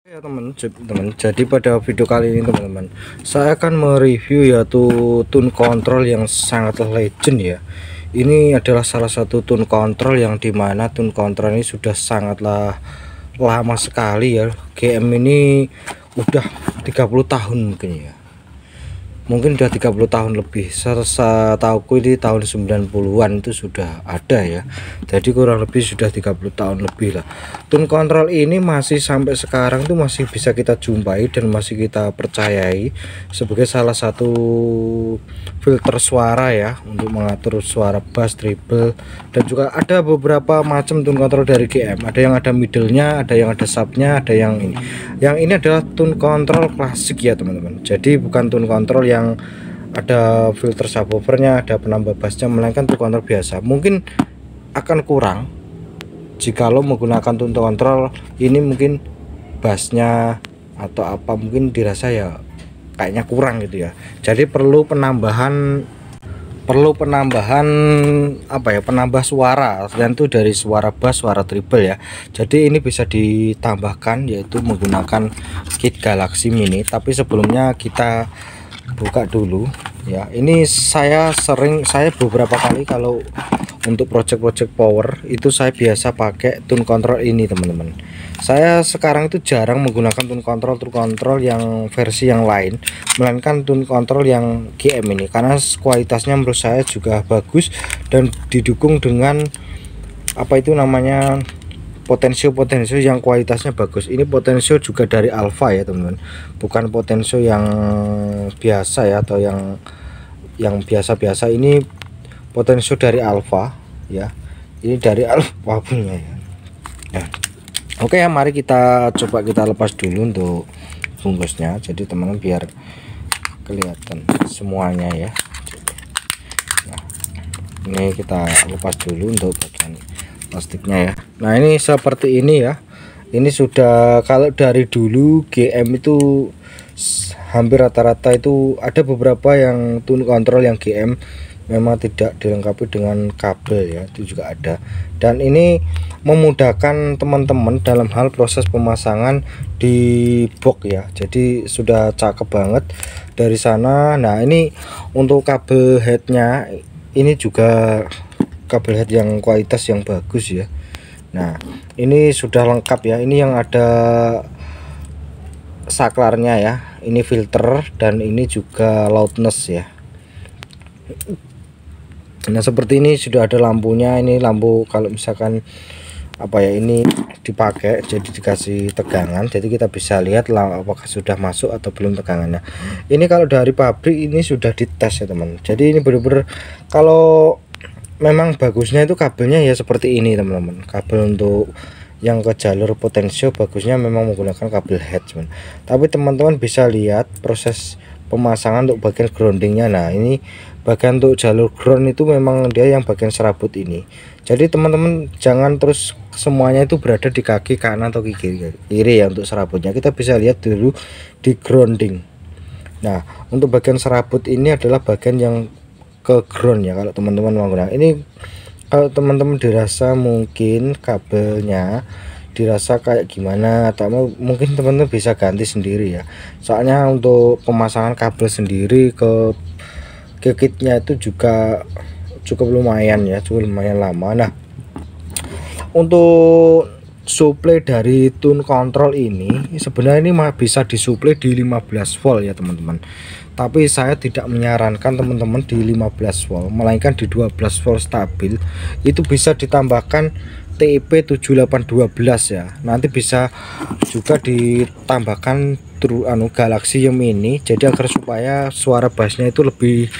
Ya teman-teman, jadi pada video kali ini teman-teman, saya akan mereview yaitu tune control yang sangatlah legend ya. Ini adalah salah satu tune control yang dimana tune control ini sudah sangatlah lama sekali ya. GM ini udah 30 tahun mungkin ya. Mungkin udah 30 tahun lebih. Setauku ini tahun 90-an itu sudah ada ya. Jadi kurang lebih sudah 30 tahun lebih lah. Tune control ini masih sampai sekarang tuh masih bisa kita jumpai dan masih kita percayai sebagai salah satu filter suara ya, untuk mengatur suara bass, treble, dan juga ada beberapa macam tune control dari GM. Ada yang ada middle-nya, ada yang ada sub-nya, ada yang ini. Yang ini adalah tune control klasik ya teman-teman. Jadi bukan tune control yang ada filter subwoofernya, ada penambah bassnya, melainkan tune control biasa. Mungkin akan kurang jikalau menggunakan tune control ini, mungkin bassnya atau apa mungkin dirasa ya kayaknya kurang gitu ya. Jadi perlu penambahan apa ya, penambah suara, dan itu dari suara bass, suara treble ya. Jadi ini bisa ditambahkan yaitu menggunakan kit Galaxy Mini. Tapi sebelumnya kita buka dulu ya. Ini saya beberapa kali kalau untuk project power itu saya biasa pakai tune control ini teman-teman. Saya sekarang itu jarang menggunakan tune control yang versi yang lain, melainkan tune control yang GM ini, karena kualitasnya menurut saya juga bagus dan didukung dengan apa itu namanya, potensio yang kualitasnya bagus. Ini potensio juga dari Alpha ya teman-teman, bukan potensio yang biasa ya, atau yang biasa-biasa. Ini potensio dari Alpha ya, ini dari Alpha punya ya. Nah, oke ya, mari kita coba kita lepas dulu untuk bungkusnya, jadi teman-teman biar kelihatan semuanya ya. Nah, ini kita lepas dulu untuk bagian plastiknya ya. Nah, ini seperti ini ya. Ini sudah, kalau dari dulu GM itu hampir rata-rata itu ada beberapa yang tune control yang GM memang tidak dilengkapi dengan kabel ya, itu juga ada. Dan ini memudahkan teman-teman dalam hal proses pemasangan di box ya. Jadi sudah cakep banget dari sana. Nah, ini untuk kabel headnya ini juga kabel head yang kualitas yang bagus ya. Nah, ini sudah lengkap ya. Ini yang ada saklarnya ya, ini filter, dan ini juga loudness ya. Nah, seperti ini sudah ada lampunya. Ini lampu kalau misalkan apa ya, ini dipakai jadi dikasih tegangan, jadi kita bisa lihat lah apakah sudah masuk atau belum tegangannya. Ini kalau dari pabrik ini sudah dites ya teman. Jadi ini benar-benar, kalau memang bagusnya itu kabelnya ya seperti ini teman-teman. Kabel untuk yang ke jalur potensio bagusnya memang menggunakan kabel head cuman. Tapi teman-teman bisa lihat proses pemasangan untuk bagian groundingnya. Nah, ini bagian untuk jalur ground itu memang dia yang bagian serabut ini. Jadi teman-teman jangan terus semuanya itu berada di kaki kanan atau kiri ya. Untuk serabutnya kita bisa lihat dulu di grounding. Nah, untuk bagian serabut ini adalah bagian yang ke ground ya. Kalau teman-teman menggunakan ini, kalau teman-teman dirasa mungkin kabelnya dirasa kayak gimana, atau mungkin teman-teman bisa ganti sendiri ya. Soalnya untuk pemasangan kabel sendiri ke kitnya itu juga cukup lumayan ya, cukup lumayan lama. Nah, untuk suplai dari tune control ini sebenarnya ini bisa disuplai di 15 volt ya teman-teman. Tapi saya tidak menyarankan teman-teman di 15 volt, melainkan di 12 volt stabil. Itu bisa ditambahkan TIP 7812 ya. Nanti bisa juga ditambahkan Galaxy Mini, jadi agar supaya suara bassnya itu lebih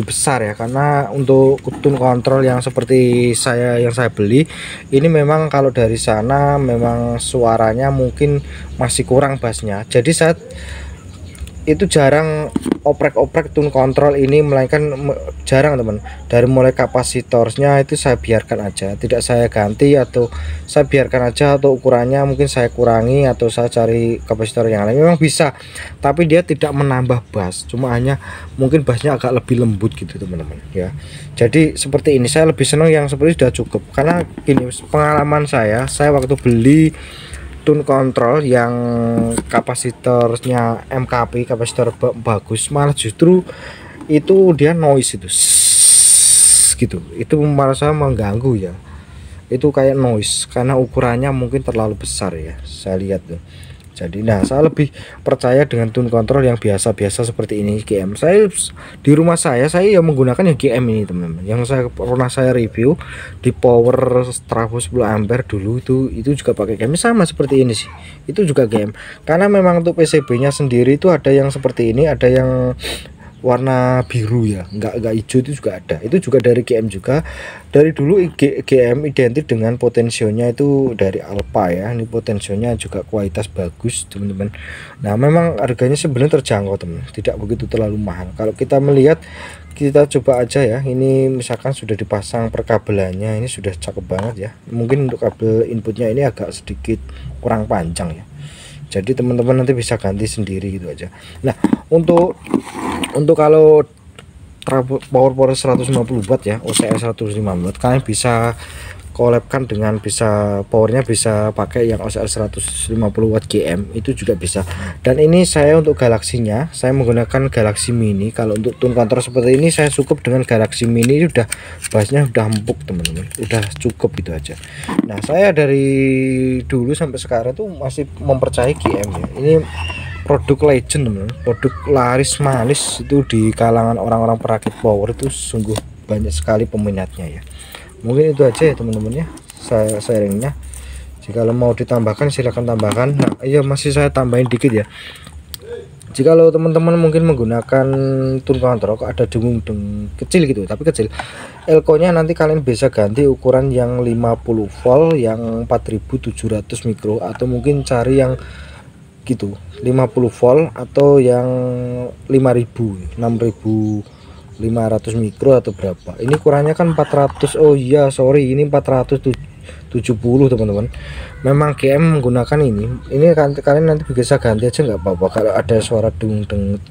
besar ya. Karena untuk tune control yang seperti yang saya beli ini, memang kalau dari sana memang suaranya mungkin masih kurang bassnya. Jadi saya itu jarang oprek tune control ini, melainkan jarang teman. Dari mulai kapasitornya itu saya biarkan aja, tidak saya ganti, atau saya biarkan aja, atau ukurannya mungkin saya kurangi, atau saya cari kapasitor yang lain. Memang bisa, tapi dia tidak menambah bass, cuma hanya mungkin bassnya agak lebih lembut gitu teman-teman ya. Jadi seperti ini, saya lebih senang yang seperti sudah cukup. Karena gini, pengalaman saya waktu beli tune control yang kapasitornya MKP, kapasitor bagus, malah justru itu dia noise itu gitu, itu malah saya mengganggu ya, itu kayak noise karena ukurannya mungkin terlalu besar ya, saya lihat tuh. Jadi nah, saya lebih percaya dengan tune control yang biasa-biasa seperti ini GM. Saya di rumah saya ya menggunakan yang GM ini teman-teman, yang pernah saya review di power trafo 10 ampere dulu, itu juga pakai GM sama seperti ini sih, itu juga GM. Karena memang untuk PCB nya sendiri itu ada yang seperti ini, ada yang warna biru ya, enggak hijau, itu juga ada, itu juga dari GM juga. Dari dulu GM identik dengan potensionya itu dari Alpha ya, ini potensionya juga kualitas bagus teman-teman. Nah memang harganya sebenarnya terjangkau teman, tidak begitu terlalu mahal. Kalau kita melihat, kita coba aja ya, ini misalkan sudah dipasang perkabelannya, ini sudah cakep banget ya. Mungkin untuk kabel inputnya ini agak sedikit kurang panjang ya, jadi teman-teman nanti bisa ganti sendiri gitu aja. Nah untuk kalau power 150 watt ya, OCR 105 watt, kalian bisa collabkan dengan, bisa powernya bisa pakai yang OCR 150 watt GM, itu juga bisa. Dan ini saya untuk galaksinya saya menggunakan Galaxy Mini. Kalau untuk tune control seperti ini saya cukup dengan Galaxy Mini, udah bassnya udah empuk teman-teman, udah cukup itu aja. Nah saya dari dulu sampai sekarang tuh masih mempercayai GM ya, ini produk legend teman-teman, produk laris manis itu di kalangan orang-orang perakit power, itu sungguh banyak sekali peminatnya ya. Mungkin itu aja ya teman-teman ya, saya sharingnya. Jika mau ditambahkan silahkan tambahkan. Nah iya, masih saya tambahin dikit ya, jika lo teman-teman mungkin menggunakan tune control kok ada dengung kecil gitu, tapi kecil, elko nya nanti kalian bisa ganti ukuran yang 50 volt yang 4700 mikro, atau mungkin cari yang gitu 50 volt atau yang 6500 mikro atau berapa. Ini ukurannya kan 400, oh iya sorry, ini 470 teman-teman. Memang GM menggunakan ini kan, kalian nanti bisa ganti aja nggak apa-apa kalau ada suara dengung.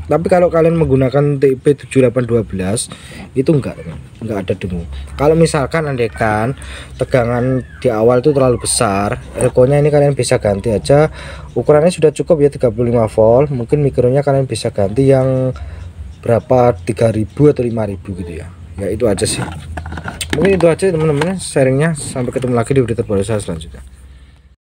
Tapi kalau kalian menggunakan TP7812 itu enggak ada dengung. Kalau misalkan andekan tegangan di awal itu terlalu besar, elko-nya ini kalian bisa ganti aja, ukurannya sudah cukup ya 35 volt. Mungkin mikronya kalian bisa ganti yang berapa, 3000 atau 5000 gitu ya. Ya itu aja sih, mungkin itu aja teman-teman sharingnya. Sampai ketemu lagi di video terbaru saya selanjutnya.